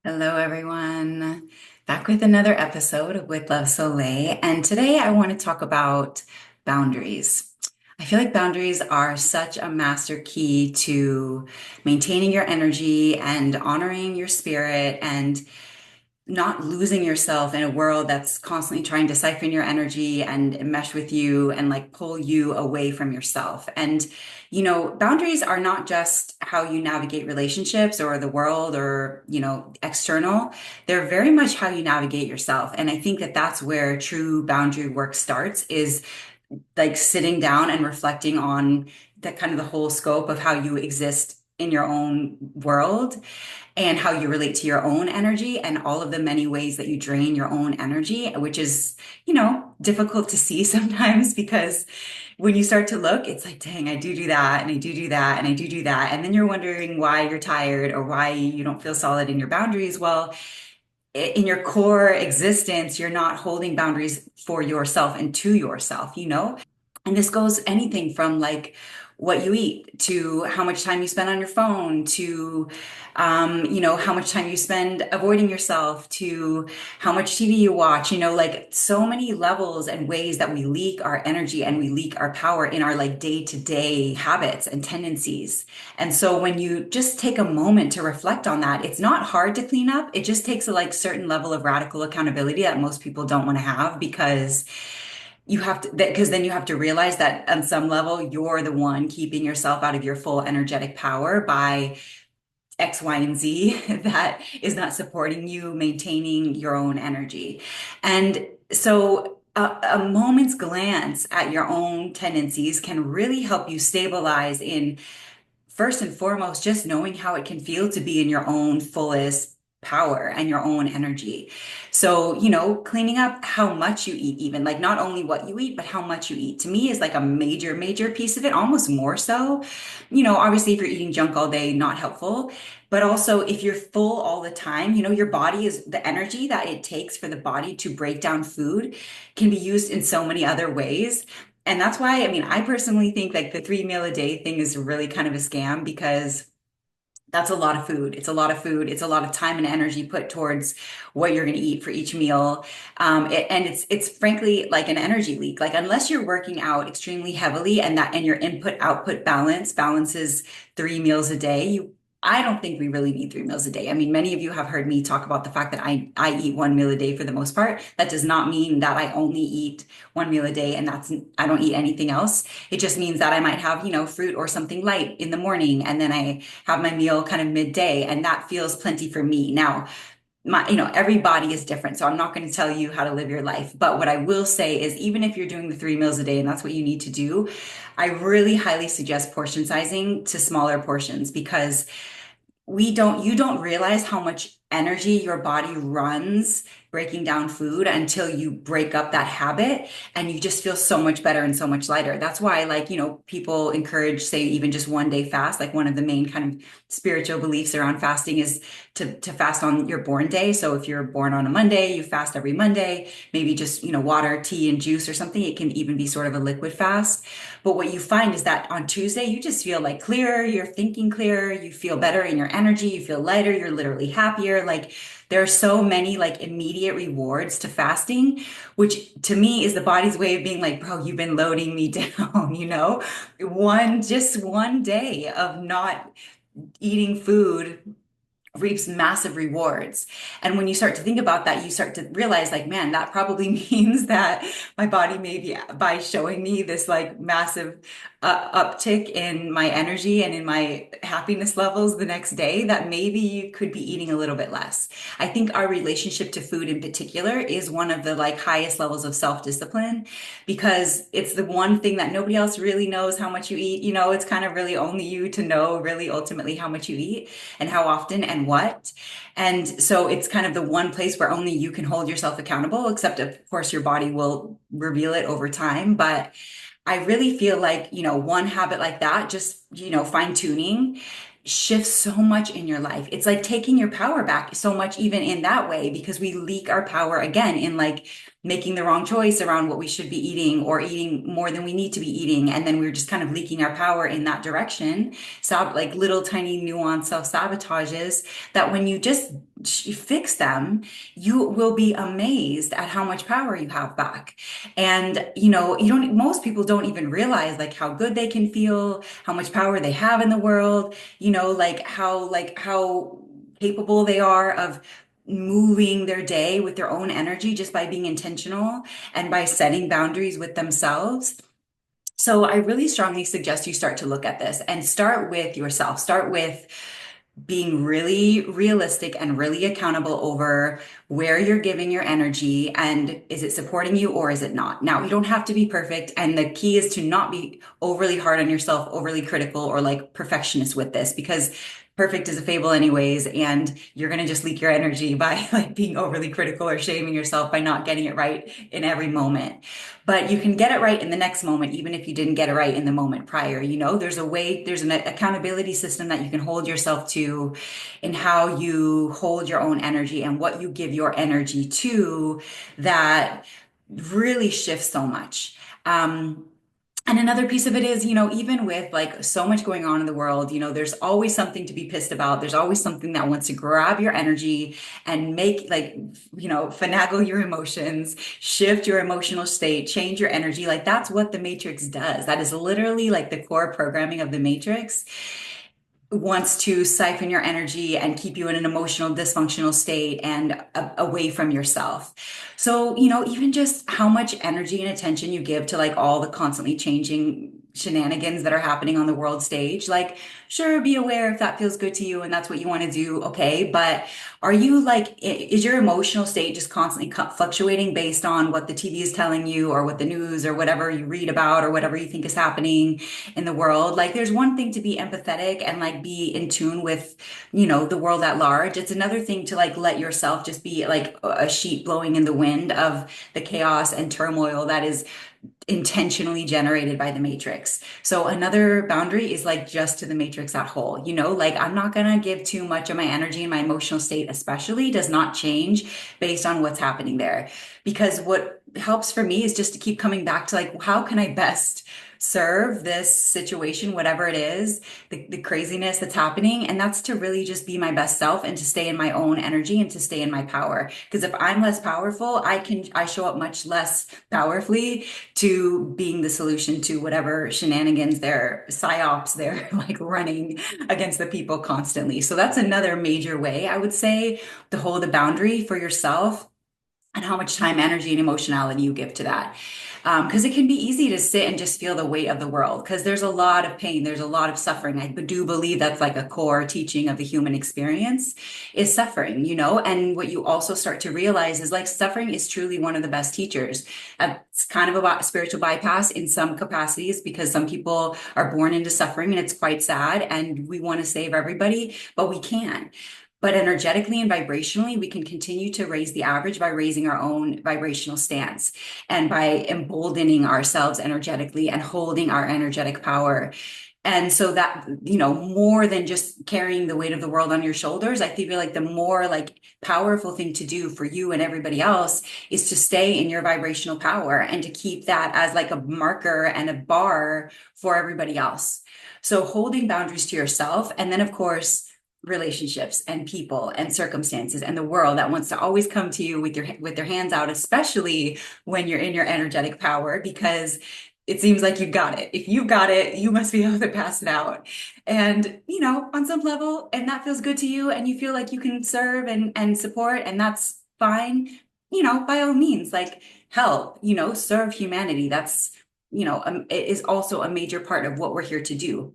Hello, everyone. Back with another episode of With Love Solé. And today I want to talk about boundaries. I feel like boundaries are such a master key to maintaining your energy and honoring your spirit and not losing yourself in a world that's constantly trying to siphon your energy and mesh with you and like pull you away from yourself. And, boundaries are not just how you navigate relationships or the world or, external. They're very much how you navigate yourself. And I think that that's where true boundary work starts is like sitting down and reflecting on the kind of the whole scope of how you exist in your own world and how you relate to your own energy and all of the many ways that you drain your own energy, which is, difficult to see sometimes because when you start to look, it's like, dang, I do that and I do that and I do that. And then you're wondering why you're tired or why you don't feel solid in your boundaries. Well, in your core existence, you're not holding boundaries for yourself and to yourself, And this goes anything from like what you eat to how much time you spend on your phone to, how much time you spend avoiding yourself to how much TV you watch, like so many levels and ways that we leak our energy and we leak our power in our like day to day habits and tendencies. And so when you just take a moment to reflect on that, it's not hard to clean up. It just takes a like certain level of radical accountability that most people don't want to have because you have to, because then you have to realize that on some level, you're the one keeping yourself out of your full energetic power by X, Y, and Z that is not supporting you maintaining your own energy. And so a moment's glance at your own tendencies can really help you stabilize in first and foremost, just knowing how it can feel to be in your own fullest power and your own energy. So, cleaning up how much you eat, even like not only what you eat, but how much you eat to me is like a major, major piece of it, almost more so. Obviously, if you're eating junk all day, not helpful. But also, if you're full all the time, your body is the energy that it takes for the body to break down food can be used in so many other ways. And that's why, I mean, I personally think like the 3 meal a day thing is really kind of a scam because that's a lot of food. It's a lot of food. It's a lot of time and energy put towards what you're going to eat for each meal. And it's frankly like an energy leak. Like unless you're working out extremely heavily and your input output balances 3 meals a day, I don't think we really need 3 meals a day. I mean, many of you have heard me talk about the fact that I eat 1 meal a day for the most part. That does not mean that I only eat 1 meal a day and I don't eat anything else. It just means that I might have, fruit or something light in the morning and then I have my meal kind of midday, and that feels plenty for me. Now, every body is different, so I'm not going to tell you how to live your life. But what I will say is, even if you're doing the 3 meals a day and that's what you need to do, I really highly suggest portion sizing to smaller portions because you don't realize how much energy your body runs breaking down food until you break up that habit and you just feel so much better and so much lighter. That's why like, people encourage say even just 1 day fast. Like one of the main kind of spiritual beliefs around fasting is to fast on your born day. So if you're born on a Monday, you fast every Monday, maybe just, water, tea and juice or something. It can even be sort of a liquid fast. But what you find is that on Tuesday, you just feel like clearer, you're thinking clearer, you feel better in your energy, you feel lighter, you're literally happier. Like there are so many like immediate rewards to fasting, which to me is the body's way of being like, bro, you've been loading me down, just 1 day of not eating food reaps massive rewards. And when you start to think about that, you start to realize like, man, that probably means that my body maybe by showing me this like massive uptick in my energy and in my happiness levels the next day, that maybe you could be eating a little bit less. I think our relationship to food in particular is one of the like highest levels of self-discipline because it's the one thing that nobody else really knows how much you eat. It's kind of really only you to know really ultimately how much you eat and how often and what. And so it's kind of the one place where only you can hold yourself accountable, except of course your body will reveal it over time. But I really feel like, one habit like that, just, fine tuning shifts so much in your life. It's like taking your power back so much, even in that way, because we leak our power again in like making the wrong choice around what we should be eating or eating more than we need to be eating. And then we're just kind of leaking our power in that direction. So like little tiny nuanced self-sabotages that when you just fix them, you will be amazed at how much power you have back. And you don't, most people don't even realize like how good they can feel, how much power they have in the world, like how capable they are of moving their day with their own energy just by being intentional and by setting boundaries with themselves. So I really strongly suggest you start to look at this and start with yourself. Start with being really realistic and really accountable over where you're giving your energy and is it supporting you or is it not? Now, you don't have to be perfect. And the key is to not be overly hard on yourself, overly critical or like perfectionist with this because perfect is a fable anyways. And you're going to just leak your energy by like being overly critical or shaming yourself by not getting it right in every moment. But you can get it right in the next moment, even if you didn't get it right in the moment prior. There's a way, there's an accountability system that you can hold yourself to in how you hold your own energy and what you give your energy to that really shifts so much. And another piece of it is, even with like so much going on in the world, there's always something to be pissed about. There's always something that wants to grab your energy and make like, finagle your emotions, shift your emotional state, change your energy. Like that's what the Matrix does. That is literally like the core programming of the Matrix wants to siphon your energy and keep you in an emotional dysfunctional state and away from yourself. So, even just how much energy and attention you give to like all the constantly changing shenanigans that are happening on the world stage, like, sure, be aware if that feels good to you and that's what you want to do. Okay. But are you like, is your emotional state just constantly fluctuating based on what the TV is telling you or what the news or whatever you read about or whatever you think is happening in the world? Like, there's one thing to be empathetic and like be in tune with, the world at large. It's another thing to like let yourself just be like a sheet blowing in the wind of the chaos and turmoil that is intentionally generated by the matrix. So another boundary is like just to the matrix at whole, like I'm not going to give too much of my energy and my emotional state, especially does not change based on what's happening there. Because what helps for me is just to keep coming back to like, how can I best serve this situation, whatever it is, the craziness that's happening. And that's to really just be my best self and to stay in my own energy and to stay in my power. Because if I'm less powerful, I show up much less powerfully to being the solution to whatever shenanigans psyops they're like running against the people constantly. So that's another major way I would say to hold a boundary for yourself and how much time, energy, and emotionality you give to that. Because it can be easy to sit and just feel the weight of the world because there's a lot of pain, there's a lot of suffering. I do believe that's like a core teaching of the human experience is suffering, and what you also start to realize is like suffering is truly one of the best teachers. It's kind of about spiritual bypass in some capacities because some people are born into suffering and it's quite sad and we want to save everybody, but we can't. But energetically and vibrationally, we can continue to raise the average by raising our own vibrational stance and by emboldening ourselves energetically and holding our energetic power. And so that, more than just carrying the weight of the world on your shoulders, I feel like the more like powerful thing to do for you and everybody else is to stay in your vibrational power and to keep that as like a marker and a bar for everybody else. So holding boundaries to yourself. And then of course, relationships and people and circumstances and the world that wants to always come to you with their hands out, especially when you're in your energetic power, because it seems like you've got it. If you've got it, you must be able to pass it out. And, on some level, and that feels good to you and you feel like you can serve and support, and that's fine, by all means, like help, serve humanity. That's, it is also a major part of what we're here to do.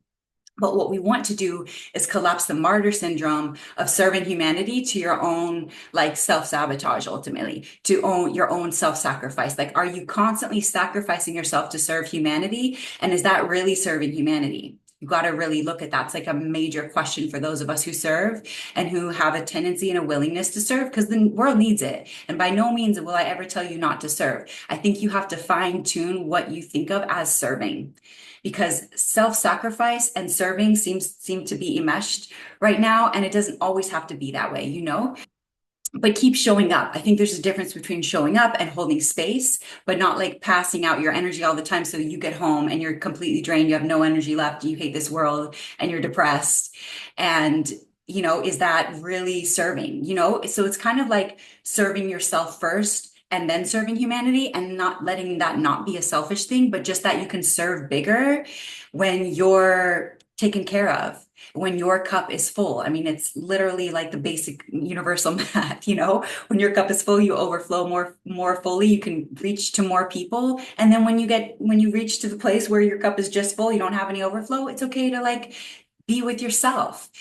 But what we want to do is collapse the martyr syndrome of serving humanity to your own like self-sabotage, ultimately, to own your own self-sacrifice. Like, are you constantly sacrificing yourself to serve humanity? And is that really serving humanity? You got to really look at that. It's like a major question for those of us who serve and who have a tendency and a willingness to serve because the world needs it. And by no means will I ever tell you not to serve. I think you have to fine tune what you think of as serving, because self-sacrifice and serving seem to be enmeshed right now, and it doesn't always have to be that way. but keep showing up. I think there's a difference between showing up and holding space, but not like passing out your energy all the time. So you get home and you're completely drained. You have no energy left. You hate this world and you're depressed. And, is that really serving? So it's kind of like serving yourself first and then serving humanity, and not letting that not be a selfish thing, but just that you can serve bigger when you're taken care of, when your cup is full. I mean, it's literally like the basic universal math, when your cup is full, you overflow more fully, you can reach to more people. And then when you reach to the place where your cup is just full, you don't have any overflow, it's okay to like be with yourself.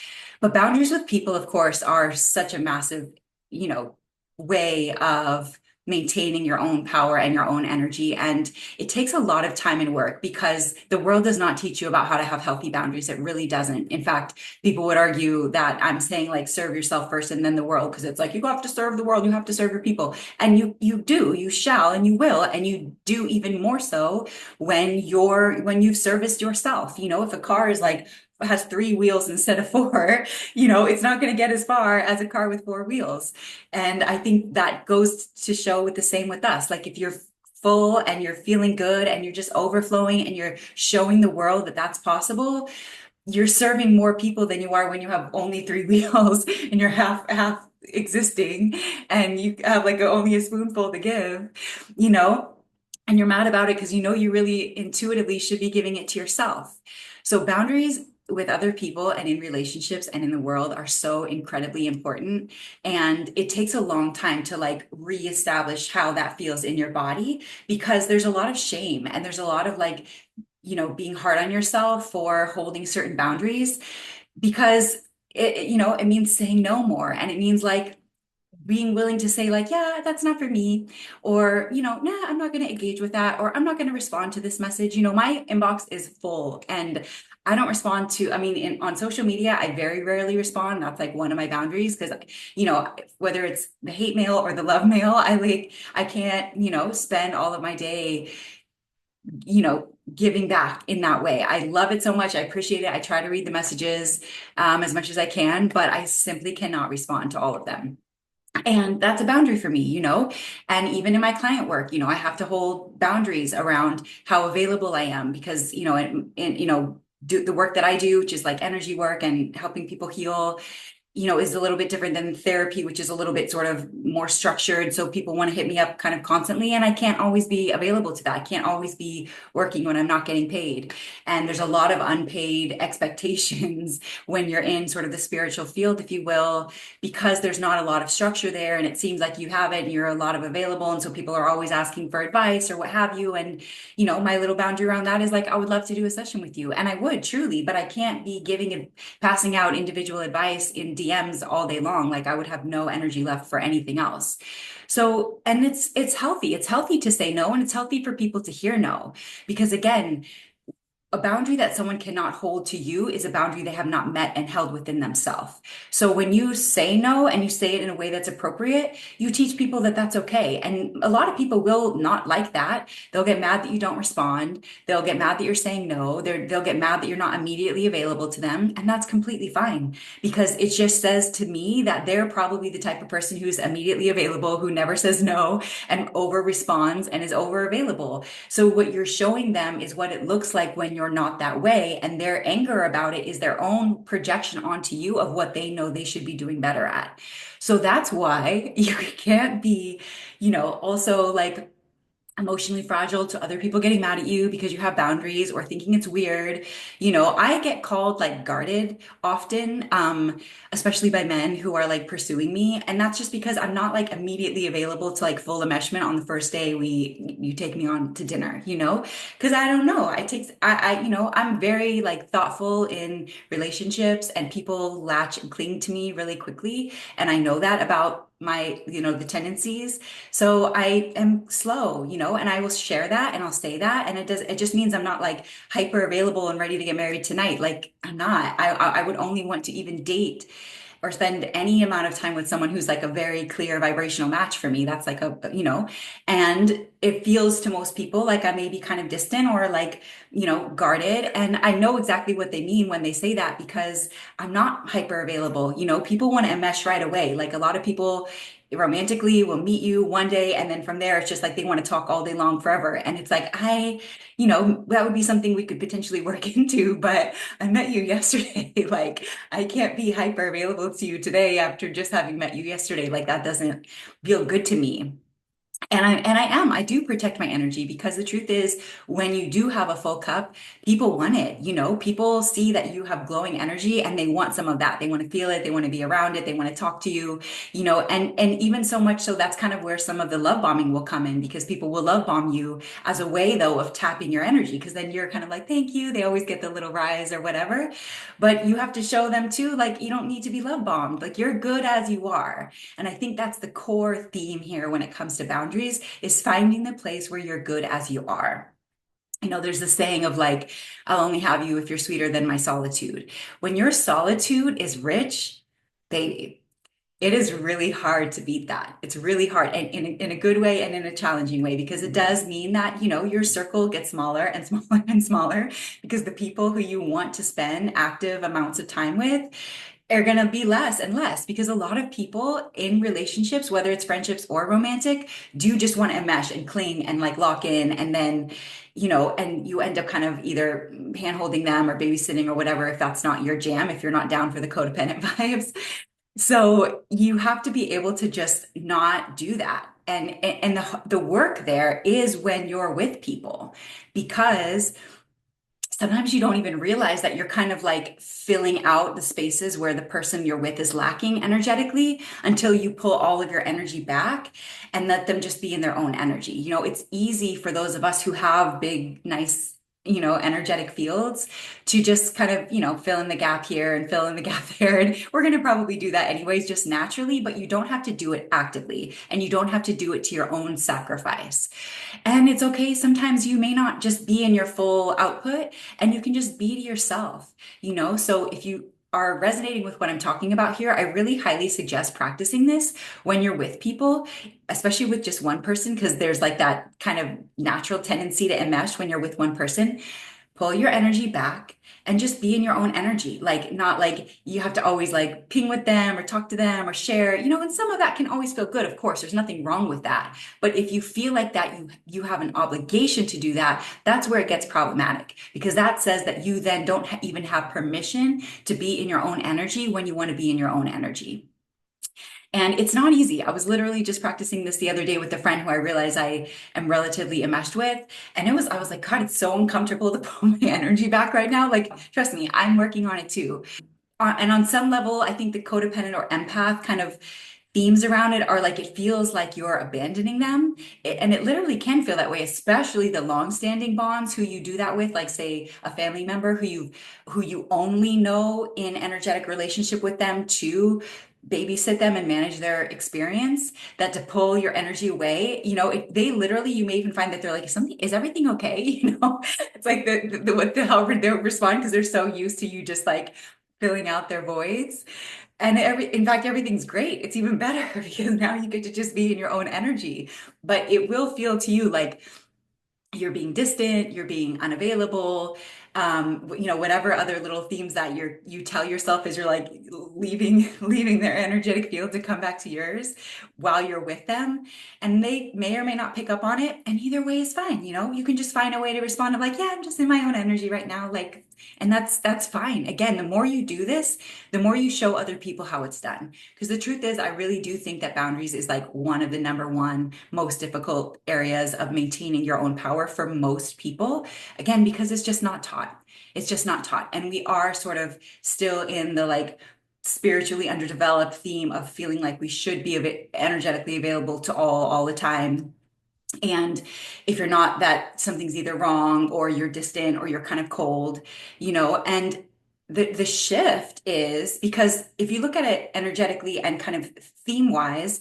But boundaries with people, of course, are such a massive, you know, way of maintaining your own power and your own energy. And it takes a lot of time and work, because the world does not teach you about how to have healthy boundaries. It really doesn't. In fact, people would argue that I'm saying like serve yourself first and then the world, because it's like you have to serve the world, you have to serve your people. And you do, you shall, and you will, and you do even more so when you've serviced yourself. If a car is like has three wheels instead of four, it's not going to get as far as a car with four wheels. And I think that goes to show with the same with us. Like if you're full and you're feeling good and you're just overflowing and you're showing the world that that's possible, you're serving more people than you are when you have only three wheels and you're half existing and you have like only a spoonful to give, you know, and you're mad about it because you really intuitively should be giving it to yourself. So boundaries with other people and in relationships and in the world are so incredibly important. And it takes a long time to like reestablish how that feels in your body, because there's a lot of shame and there's a lot of like, being hard on yourself for holding certain boundaries, because it means saying no more. And it means like being willing to say like, yeah, that's not for me, or, nah, I'm not going to engage with that, or I'm not going to respond to this message. My inbox is full and I don't respond to, I mean, on social media, I very rarely respond. That's like one of my boundaries, because, whether it's the hate mail or the love mail, I can't, spend all of my day giving back in that way. I love it so much. I appreciate it. I try to read the messages as much as I can, but I simply cannot respond to all of them. And that's a boundary for me, and even in my client work, I have to hold boundaries around how available I am, because, do the work that I do, which is like energy work and helping people heal, is a little bit different than therapy, which is a little bit sort of more structured. So people want to hit me up kind of constantly, and I can't always be available to that. I can't always be working when I'm not getting paid. And there's a lot of unpaid expectations when you're in sort of the spiritual field, if you will, because there's not a lot of structure there. And it seems like you have it and you're a lot of available. And so people are always asking for advice or what have you. And, my little boundary around that is like, I would love to do a session with you. And I would truly, but I can't be passing out individual advice in DMs all day long. Like I would have no energy left for anything else. So, and it's healthy. It's healthy to say no, and it's healthy for people to hear no, because again, a boundary that someone cannot hold to you is a boundary they have not met and held within themselves. So when you say no and you say it in a way that's appropriate, you teach people that that's okay. And a lot of people will not like that. They'll get mad that you don't respond. They'll get mad that you're saying no. They'll get mad that you're not immediately available to them. And that's completely fine, because it just says to me that they're probably the type of person who's immediately available, who never says no and over responds and is over available. So what you're showing them is what it looks like when you're not that way. And their anger about it is their own projection onto you of what they know they should be doing better at. So that's why you can't be, also like emotionally fragile to other people getting mad at you because you have boundaries or thinking it's weird. I get called like guarded often, especially by men who are like pursuing me. And that's just because I'm not like immediately available to like full enmeshment on the first day you take me on to dinner, because I don't know. I'm very like thoughtful in relationships, and people latch and cling to me really quickly. And I know that about my, the tendencies. So I am slow, and I will share that and I'll say that. And it just means I'm not like hyper available and ready to get married tonight. Like I'm not. I would only want to even date or spend any amount of time with someone who's like a very clear vibrational match for me. That's like and it feels to most people like I may be kind of distant or like, guarded. And I know exactly what they mean when they say that, because I'm not hyper available. People want to enmesh right away. Like a lot of people, romantically will meet you one day, and then from there it's just like they want to talk all day long forever. And it's like, that would be something we could potentially work into, but I met you yesterday. Like, I can't be hyper available to you today after just having met you yesterday. Like, that doesn't feel good to me. I do protect my energy, because the truth is, when you do have a full cup, people want it. People see that you have glowing energy and they want some of that. They want to feel it, they want to be around it, they want to talk to you, and even so much so that's kind of where some of the love bombing will come in, because people will love bomb you as a way though of tapping your energy, because then you're kind of like, thank you. They always get the little rise or whatever. But you have to show them too, like, you don't need to be love bombed. Like, you're good as you are. And I think that's the core theme here when it comes to boundaries, is finding the place where you're good as you are. There's this saying of like, I'll only have you if you're sweeter than my solitude. When your solitude is rich, baby, it is really hard to beat that. It's really hard, and in a good way and in a challenging way, because it does mean that, your circle gets smaller and smaller and smaller, because the people who you want to spend active amounts of time with are going to be less and less, because a lot of people in relationships, whether it's friendships or romantic, do just want to enmesh and cling and like lock in. And then, and you end up kind of either hand-holding them or babysitting or whatever, if that's not your jam, if you're not down for the codependent vibes. So you have to be able to just not do that. And the work there is when you're with people, because sometimes you don't even realize that you're kind of like filling out the spaces where the person you're with is lacking energetically, until you pull all of your energy back and let them just be in their own energy. It's easy for those of us who have big, nice, energetic fields to just kind of, fill in the gap here and fill in the gap there. And we're going to probably do that anyways, just naturally, but you don't have to do it actively, and you don't have to do it to your own sacrifice. And it's okay. Sometimes you may not just be in your full output, and you can just be to yourself. So if you are resonating with what I'm talking about here, I really highly suggest practicing this when you're with people, especially with just one person, because there's like that kind of natural tendency to enmesh when you're with one person. Pull your energy back and just be in your own energy. Like, not like you have to always like ping with them or talk to them or share, and some of that can always feel good. Of course, there's nothing wrong with that. But if you feel like that you have an obligation to do that, that's where it gets problematic, because that says that you then don't even have permission to be in your own energy when you want to be in your own energy. And it's not easy. I was literally just practicing this the other day with a friend who I realize I am relatively enmeshed with. And I was like, God, it's so uncomfortable to pull my energy back right now. Like, trust me, I'm working on it too. And on some level, I think the codependent or empath kind of themes around it are like, it feels like you're abandoning them. And it literally can feel that way, especially the long-standing bonds who you do that with, like say a family member who you only know in energetic relationship with them to babysit them and manage their experience. That to pull your energy away, they literally, you may even find that they're like, is everything okay? It's like however they'll respond, because they're so used to you just like filling out their voids. And in fact, everything's great. It's even better because now you get to just be in your own energy. But it will feel to you like you're being distant, you're being unavailable, whatever other little themes that you tell yourself as you're like leaving their energetic field to come back to yours while you're with them. And they may or may not pick up on it. And either way is fine. You can just find a way to respond of like, yeah, I'm just in my own energy right now. Like, and that's fine. Again, the more you do this, the more you show other people how it's done. Because the truth is, I really do think that boundaries is like one of the number one most difficult areas of maintaining your own power for most people. Again, because it's just not taught. It's just not taught. And we are sort of still in the like spiritually underdeveloped theme of feeling like we should be energetically available to all the time. And if you're not, that something's either wrong or you're distant or you're kind of cold, and the shift is because if you look at it energetically and kind of theme wise,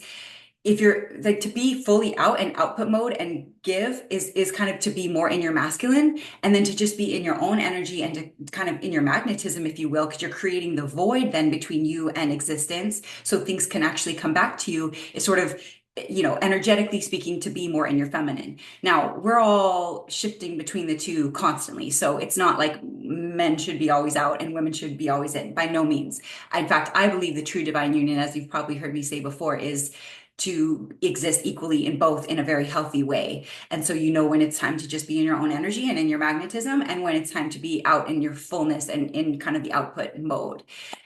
if you're like to be fully out and output mode and give is kind of to be more in your masculine, and then to just be in your own energy and to kind of in your magnetism, if you will, because you're creating the void then between you and existence, so things can actually come back to you. It's sort of energetically speaking, to be more in your feminine. Now, we're all shifting between the two constantly. So it's not like men should be always out and women should be always in, by no means. In fact, I believe the true divine union, as you've probably heard me say before, is to exist equally in both in a very healthy way. And so you know when it's time to just be in your own energy and in your magnetism, and when it's time to be out in your fullness and in kind of the output mode.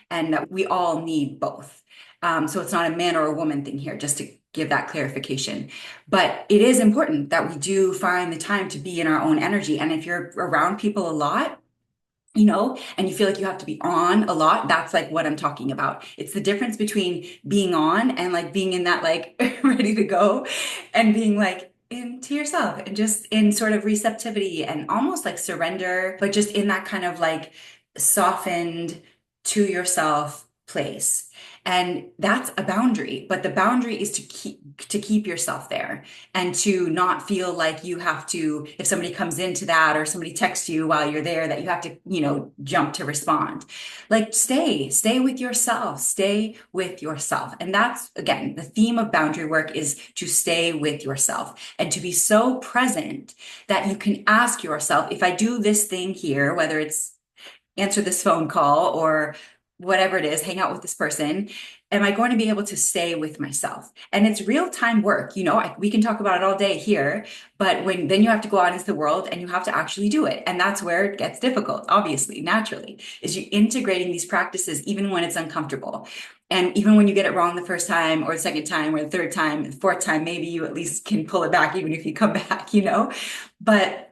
And that we all need both. So it's not a man or a woman thing here, just to give that clarification. But it is important that we do find the time to be in our own energy. And if you're around people a lot, and you feel like you have to be on a lot, that's like what I'm talking about. It's the difference between being on and like being in that like ready to go, and being like into yourself and just in sort of receptivity and almost like surrender, but just in that kind of like softened to yourself place. And that's a boundary, but the boundary is to keep yourself there, and to not feel like you have to, if somebody comes into that or somebody texts you while you're there, that you have to, jump to respond. Like stay with yourself, stay with yourself. And that's, again, the theme of boundary work is to stay with yourself and to be so present that you can ask yourself, if I do this thing here, whether it's answer this phone call or whatever it is, hang out with this person, am I going to be able to stay with myself? And it's real time work. We can talk about it all day here, but then you have to go out into the world and you have to actually do it. And that's where it gets difficult, obviously, naturally, is you integrating these practices, even when it's uncomfortable. And even when you get it wrong the first time or the second time or the third time, the fourth time, maybe you at least can pull it back, even if you come back. But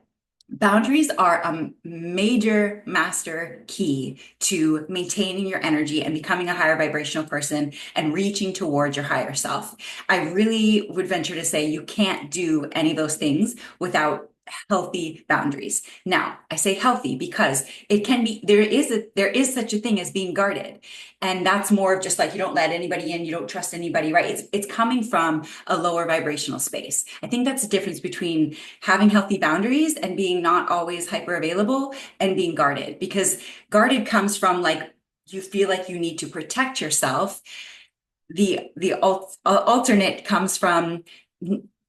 boundaries are a major master key to maintaining your energy and becoming a higher vibrational person and reaching towards your higher self. I really would venture to say you can't do any of those things without healthy boundaries. Now, I say healthy because it can be, there is such a thing as being guarded. And that's more of just like, you don't let anybody in, you don't trust anybody, right? It's coming from a lower vibrational space. I think that's the difference between having healthy boundaries and being not always hyper available and being guarded, because guarded comes from like, you feel like you need to protect yourself. The alternate comes from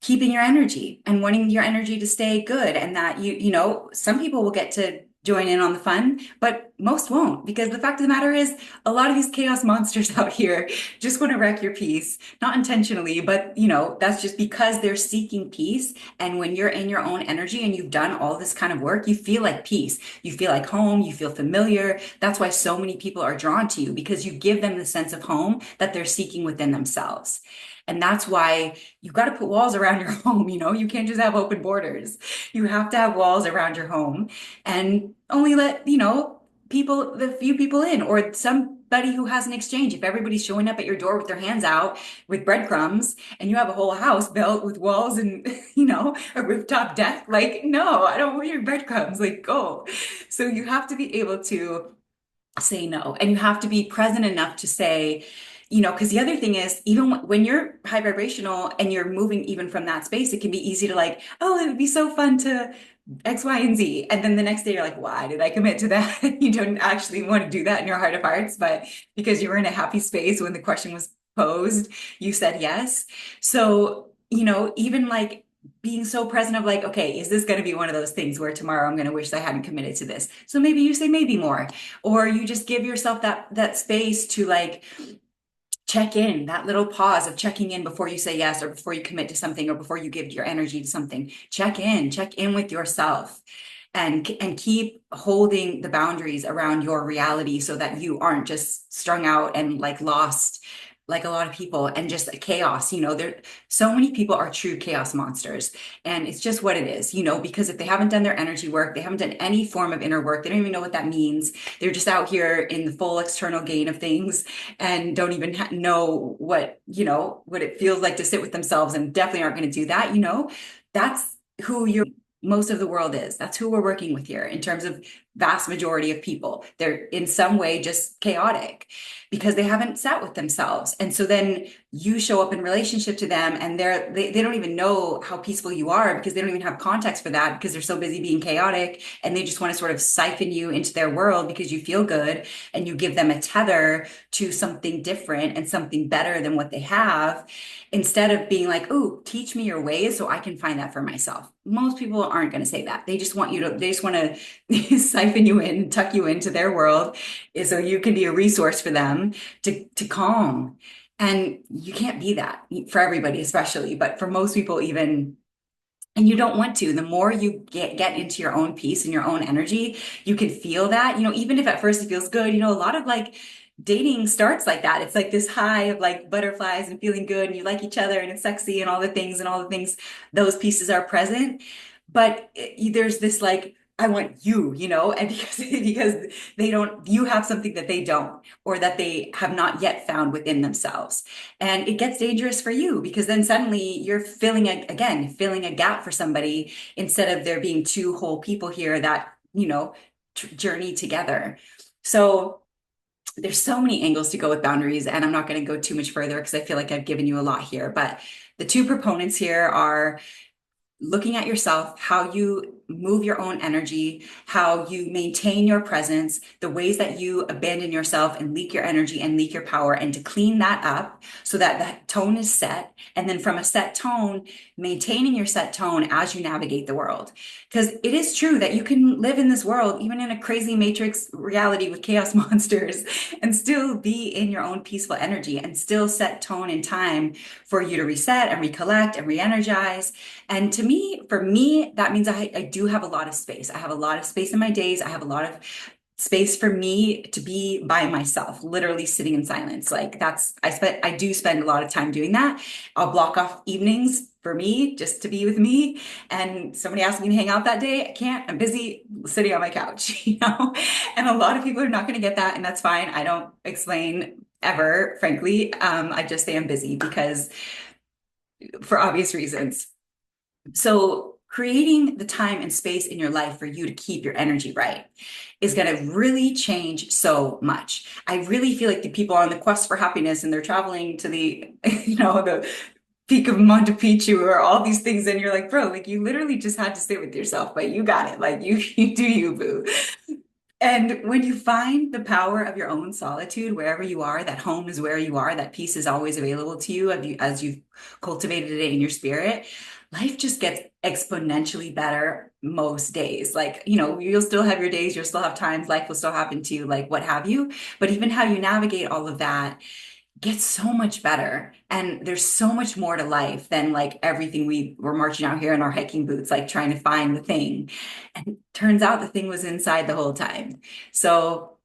keeping your energy and wanting your energy to stay good, and that some people will get to join in on the fun, but most won't, because the fact of the matter is a lot of these chaos monsters out here just want to wreck your peace, not intentionally, but that's just because they're seeking peace. And when you're in your own energy and you've done all this kind of work, you feel like peace, you feel like home, you feel familiar. That's why so many people are drawn to you, because you give them the sense of home that they're seeking within themselves. And that's why you've got to put walls around your home. You can't just have open borders. You have to have walls around your home, and only let, the few people in, or somebody who has an exchange. If everybody's showing up at your door with their hands out with breadcrumbs and you have a whole house built with walls and, a rooftop deck, like, no, I don't want your breadcrumbs, like, go. So you have to be able to say no, and you have to be present enough to say, because the other thing is, even when you're high vibrational and you're moving even from that space, it can be easy to like, oh, it would be so fun to X, Y, and Z. And then the next day you're like, why did I commit to that? You don't actually want to do that in your heart of hearts, but because you were in a happy space when the question was posed, you said yes. So, even like being so present of like, okay, is this going to be one of those things where tomorrow I'm going to wish I hadn't committed to this? So maybe you say maybe more, or you just give yourself that space to like check in, that little pause of checking in before you say yes, or before you commit to something, or before you give your energy to something. Check in with yourself, and keep holding the boundaries around your reality, so that you aren't just strung out and like lost like a lot of people, and just chaos. There, so many people are true chaos monsters, and it's just what it is, because if they haven't done their energy work, they haven't done any form of inner work, they don't even know what that means. They're just out here in the full external gain of things, and don't even know what it feels like to sit with themselves, and definitely aren't going to do that. That's who you're most of the world is. That's who we're working with here in terms of vast majority of people. They're in some way just chaotic because they haven't sat with themselves. And so then you show up in relationship to them and they don't even know how peaceful you are because they don't even have context for that because they're so busy being chaotic and they just want to sort of siphon you into their world because you feel good and you give them a tether to something different and something better than what they have instead of being like, oh, teach me your ways so I can find that for myself. Most people aren't going to say that. They just want to siphon you in, tuck you into their world so you can be a resource for them to calm. And you can't be that for everybody, especially, but for most people, even. And you don't want to. The more you get into your own peace and your own energy, you can feel that, even if at first it feels good, a lot of like dating starts like that. It's like this high of like butterflies and feeling good and you like each other and it's sexy and all the things, those pieces are present. But there's this like, I want you, and because they don't, you have something that they don't, or that they have not yet found within themselves. And it gets dangerous for you because then suddenly you're filling a gap for somebody instead of there being two whole people here that, journey together. So there's so many angles to go with boundaries, and I'm not going to go too much further because I feel like I've given you a lot here. But the two proponents here are looking at yourself, how you move your own energy, how you maintain your presence, the ways that you abandon yourself and leak your energy and leak your power, and to clean that up so that the tone is set. And then from a set tone, maintaining your set tone as you navigate the world. Because it is true that you can live in this world, even in a crazy matrix reality with chaos monsters, and still be in your own peaceful energy and still set tone and time for you to reset and recollect and re-energize. And for me, that means I do have a lot of space. I have a lot of space in my days. I have a lot of space for me to be by myself, literally sitting in silence. Like I do spend a lot of time doing that. I'll block off evenings for me, just to be with me. And somebody asked me to hang out that day. I can't, I'm busy sitting on my couch, And a lot of people are not going to get that. And that's fine. I don't explain ever, frankly. I just say I'm busy because for obvious reasons. So creating the time and space in your life for you to keep your energy right is going to really change so much. I really feel like the people on the quest for happiness and they're traveling to the, the peak of Machu Picchu or all these things. And you're like, bro, like you literally just had to sit with yourself, but you got it. Like you do you, boo. And when you find the power of your own solitude, wherever you are, that home is where you are, that peace is always available to you as you've cultivated it in your spirit, life just gets exponentially better most days. Like, you'll still have your days, you'll still have times, life will still happen to you, like what have you. But even how you navigate all of that gets so much better. And there's so much more to life than like everything we were marching out here in our hiking boots, like trying to find the thing. And turns out the thing was inside the whole time. So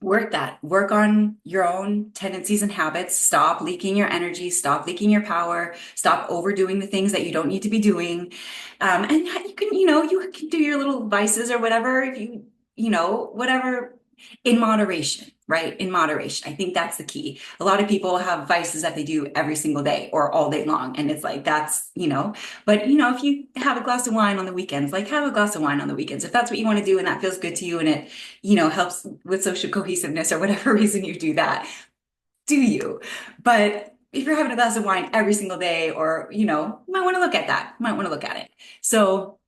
work on your own tendencies and habits. Stop leaking your energy, stop leaking your power, stop overdoing the things that you don't need to be doing. And you can do your little vices or whatever, if whatever in moderation, right? In moderation. I think that's the key. A lot of people have vices that they do every single day or all day long. And it's like, but if you have a glass of wine on the weekends, like have a glass of wine on the weekends, if that's what you want to do and that feels good to you and it, helps with social cohesiveness or whatever reason you do that, do you? But if you're having a glass of wine every single day or, you might want to look at that, might want to look at it. So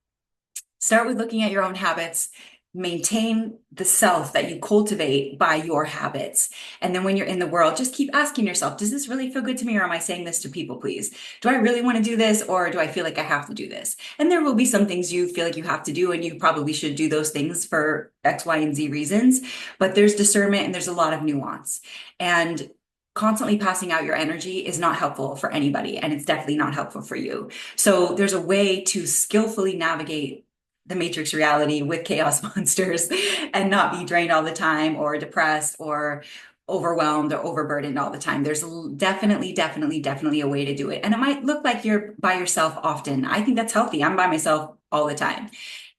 start with looking at your own habits. Maintain the self that you cultivate by your habits. And then when you're in the world, just keep asking yourself, does this really feel good to me? Or am I saying this to people, please? Do I really want to do this? Or do I feel like I have to do this? And there will be some things you feel like you have to do, and you probably should do those things for X, Y, and Z reasons. But there's discernment and there's a lot of nuance. And constantly passing out your energy is not helpful for anybody. And it's definitely not helpful for you. So there's a way to skillfully navigate the matrix reality with chaos monsters and not be drained all the time or depressed or overwhelmed or overburdened all the time. There's definitely a way to do it. And it might look like you're by yourself often. I think that's healthy. I'm by myself all the time.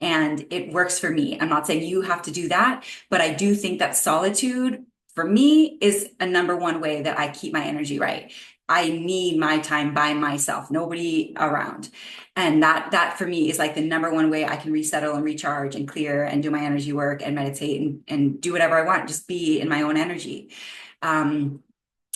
And it works for me. I'm not saying you have to do that, but I do think that solitude for me is a number one way that I keep my energy right. I need my time by myself, nobody around. And that for me is like the number one way I can resettle and recharge and clear and do my energy work and meditate and do whatever I want, just be in my own energy.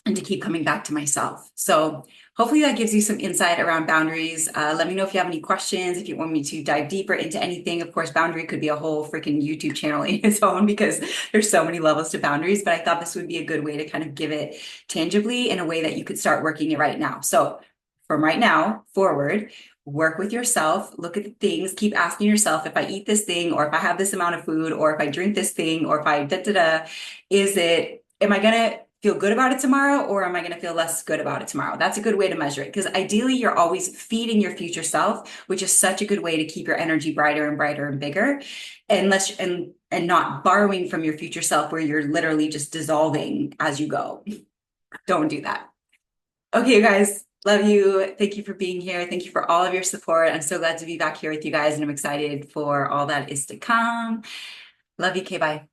And to keep coming back to myself. So hopefully that gives you some insight around boundaries. Let me know if you have any questions, if you want me to dive deeper into anything. Of course, boundary could be a whole freaking YouTube channel in its own because there's so many levels to boundaries, but I thought this would be a good way to kind of give it tangibly in a way that you could start working it right now. So from right now forward, work with yourself, look at the things, keep asking yourself, if I eat this thing, or if I have this amount of food, or if I drink this thing, or if I am I gonna feel good about it tomorrow, or am I going to feel less good about it tomorrow? That's a good way to measure it, because ideally you're always feeding your future self, which is such a good way to keep your energy brighter and brighter and bigger, and not borrowing from your future self where you're literally just dissolving as you go. Don't do that. Okay, you guys, love you. Thank you for being here. Thank you for all of your support. I'm so glad to be back here with you guys, and I'm excited for all that is to come. Love you. Okay, bye.